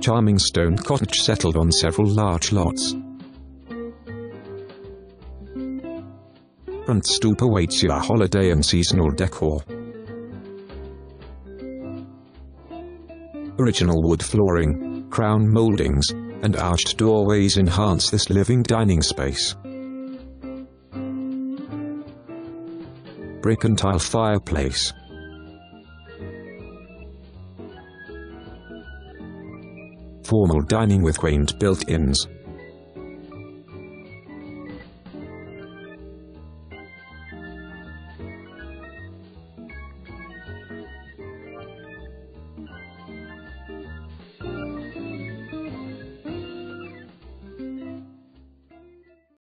Charming stone cottage settled on several large lots. Front stoop awaits your holiday and seasonal decor. Original wood flooring, crown moldings, and arched doorways enhance this living dining space. Brick and tile fireplace. Formal dining with quaint built-ins.